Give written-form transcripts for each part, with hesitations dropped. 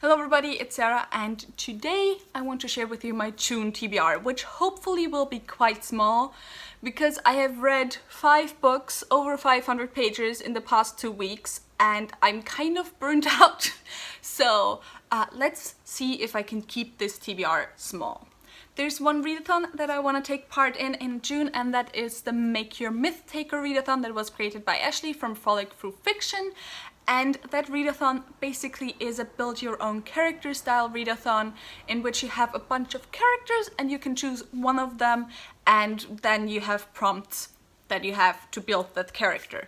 Hello everybody, it's Sarah, and today I want to share with you my June TBR, which hopefully will be quite small because I have read 5 books over 500 pages in the past 2 weeks and I'm kind of burnt out. So let's see if I can keep this TBR small. There's one readathon that I want to take part in June, and that is the Make Your Myth Taker readathon that was created by Ashley from Frolic Through Fiction. And that readathon basically is a build your own character style readathon in which you have a bunch of characters and you can choose one of them, and then you have prompts that you have to build that character.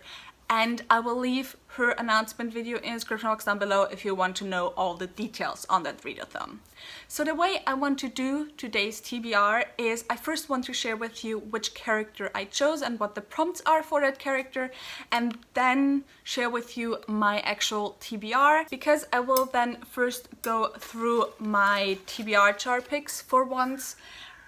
And I will leave her announcement video in the description box down below if you want to know all the details on that readathon. So the way I want to do today's TBR is I first want to share with you which character I chose and what the prompts are for that character, and then share with you my actual TBR, because I will then first go through my TBR chart picks for once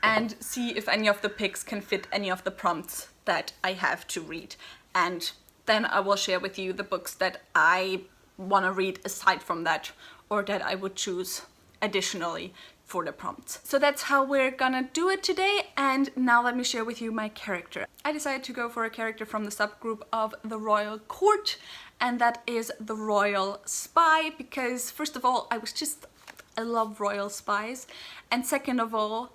and see if any of the picks can fit any of the prompts that I have to read. And then I will share with you the books that I want to read aside from that, or that I would choose additionally for the prompts. So that's how we're gonna do it today, and now let me share with you my character. I decided to go for a character from the subgroup of the Royal Court, and that is the Royal Spy, because first of all, I love royal spies, and second of all,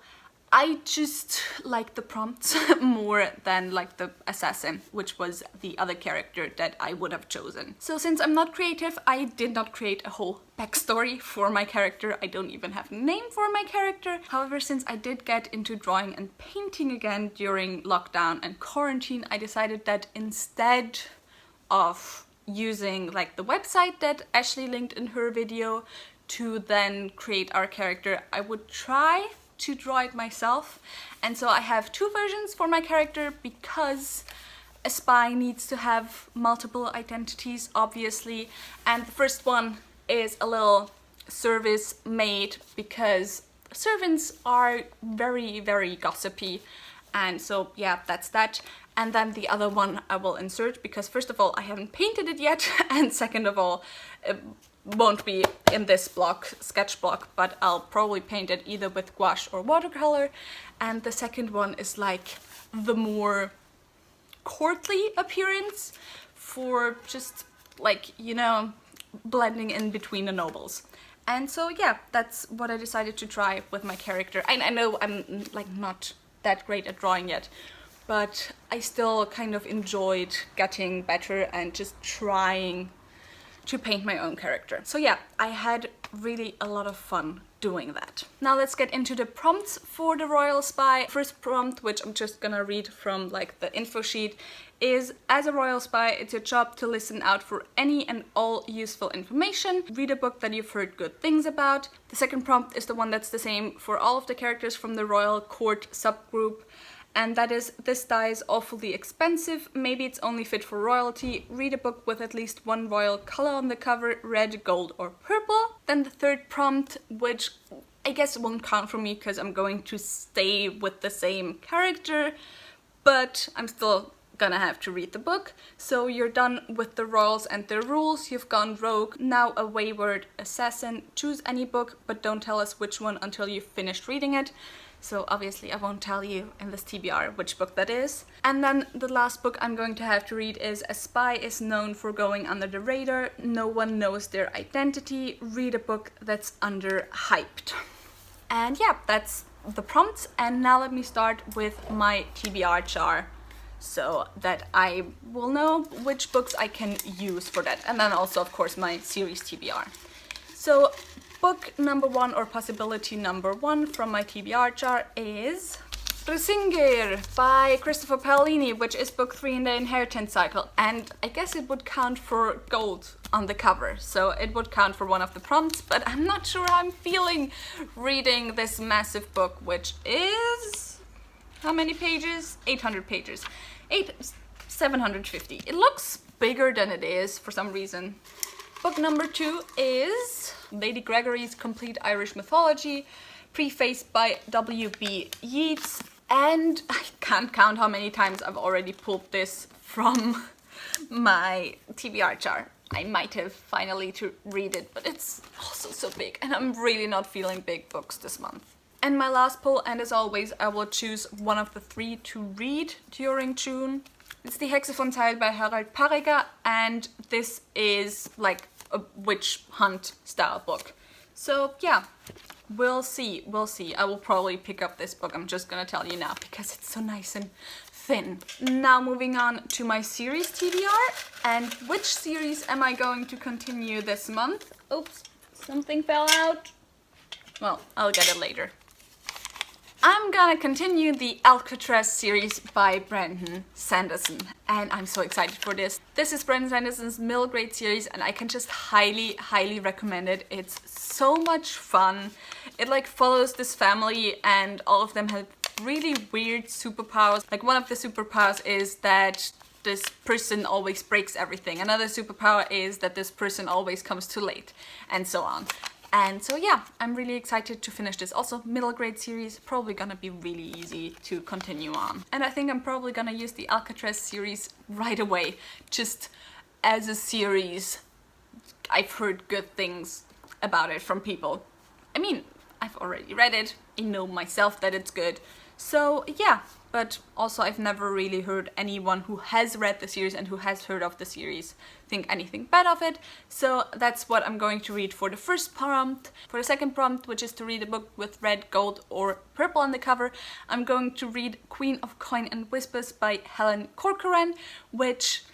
I just like the prompts more than like the assassin, which was the other character that I would have chosen. So since I'm not creative, I did not create a whole backstory for my character. I don't even have a name for my character. However, since I did get into drawing and painting again during lockdown and quarantine, I decided that instead of using like the website that Ashley linked in her video to then create our character, I would try to draw it myself. And so I have 2 versions for my character, because a spy needs to have multiple identities, obviously. And the first one is a little service maid, because servants are very, very gossipy. And so yeah, that's that. And then the other one I will insert because first of all, I haven't painted it yet, and second of all, it won't be in this sketch block, but I'll probably paint it either with gouache or watercolor. And the second one is like the more courtly appearance, for just like, you know, blending in between the nobles. And so yeah, that's what I decided to try with my character. I know I'm like not that great at drawing yet, but I still kind of enjoyed getting better and just trying to paint my own character. So yeah, I had really a lot of fun doing that. Now let's get into the prompts for the Royal Spy. First prompt, which I'm just gonna read from like the info sheet, is: as a royal spy, it's your job to listen out for any and all useful information. Read a book that you've heard good things about. The second prompt is the one that's the same for all of the characters from the Royal Court subgroup. And that is: this die is awfully expensive, maybe it's only fit for royalty. Read a book with at least one royal color on the cover, red, gold or purple. Then the third prompt, which I guess won't count for me because I'm going to stay with the same character, but I'm still gonna have to read the book. So you're done with the royals and their rules, you've gone rogue, now a wayward assassin. Choose any book, but don't tell us which one until you've finished reading it. So obviously I won't tell you in this TBR which book that is. And then the last book I'm going to have to read is: a spy is known for going under the radar, no one knows their identity. Read a book that's underhyped. And yeah, that's the prompts. And now let me start with my TBR chart, so that I will know which books I can use for that. And then also, of course, my series TBR. So book number 1, or possibility number 1 from my TBR chart, is Risinger by Christopher Paolini, which is book 3 in the Inheritance cycle. And I guess it would count for gold on the cover, so it would count for one of the prompts, but I'm not sure how I'm feeling reading this massive book, which is how many pages? 800 pages. 750. It looks bigger than it is for some reason. Book number 2 is Lady Gregory's Complete Irish Mythology, prefaced by W.B. Yeats, and I can't count how many times I've already pulled this from my TBR chart. I might have finally to read it, but it's also so big and I'm really not feeling big books this month. And my last poll, and as always, I will choose one of the 3 to read during June. It's Die Hexe von Zeil by Harald Parriger, and this is like a witch hunt style book. So yeah, we'll see. I will probably pick up this book, I'm just gonna tell you now, because it's so nice and thin. Now moving on to my series TBR, and which series am I going to continue this month? Oops, something fell out. Well, I'll get it later. I'm gonna continue the Alcatraz series by Brandon Sanderson, and I'm so excited for this. This is Brandon Sanderson's middle grade series, and I can just highly recommend it. It's so much fun. It like follows this family, and all of them have really weird superpowers. Like one of the superpowers is that this person always breaks everything. Another superpower is that this person always comes too late, and so on. And so yeah, I'm really excited to finish this. Also, middle grade series, probably gonna be really easy to continue on. And I think I'm probably gonna use the Alcatraz series right away, just as a series. I've heard good things about it from people. I mean, I've already read it, I know myself that it's good. So yeah, but also I've never really heard anyone who has read the series and who has heard of the series think anything bad of it. So that's what I'm going to read for the first prompt. For the second prompt, which is to read a book with red, gold or purple on the cover, I'm going to read Queen of Coin and Whispers by Helen Corcoran, which,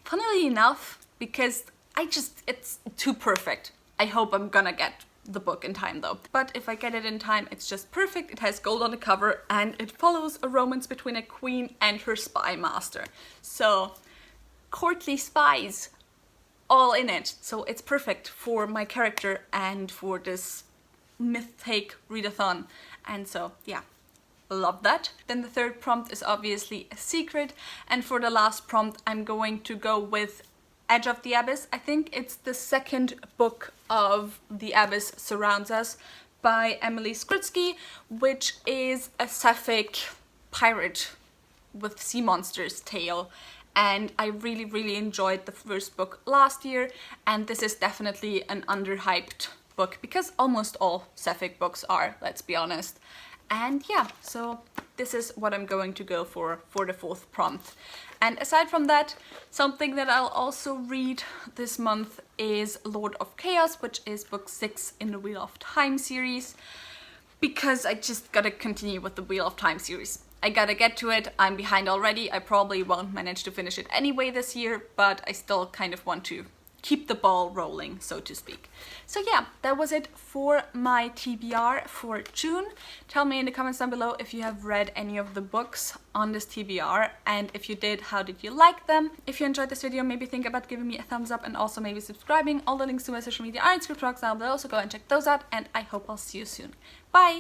funnily enough, because it's too perfect. I hope I'm gonna get the book in time though. But if I get it in time, it's just perfect. It has gold on the cover and it follows a romance between a queen and her spy master. So, courtly spies all in it. So it's perfect for my character and for this mythic readathon. And so, yeah, love that. Then the third prompt is obviously a secret. And for the last prompt, I'm going to go with Edge of the Abyss. I think it's the second book of The Abyss Surrounds Us by Emily Skrutsky, which is a sapphic pirate with sea monsters tale. And I really enjoyed the first book last year, and this is definitely an underhyped book, because almost all sapphic books are, let's be honest. And yeah, so this is what I'm going to go for the fourth prompt. And aside from that, something that I'll also read this month is Lord of Chaos, which is book 6 in the Wheel of Time series, because I just gotta continue with the Wheel of Time series. I gotta get to it. I'm behind already. I probably won't manage to finish it anyway this year, but I still kind of want to keep the ball rolling, so to speak. So yeah, that was it for my TBR for June. Tell me in the comments down below if you have read any of the books on this TBR, and if you did, how did you like them? If you enjoyed this video, maybe think about giving me a thumbs up and also maybe subscribing. All the links to my social media are in the description box down below, so go and check those out, and I hope I'll see you soon. Bye!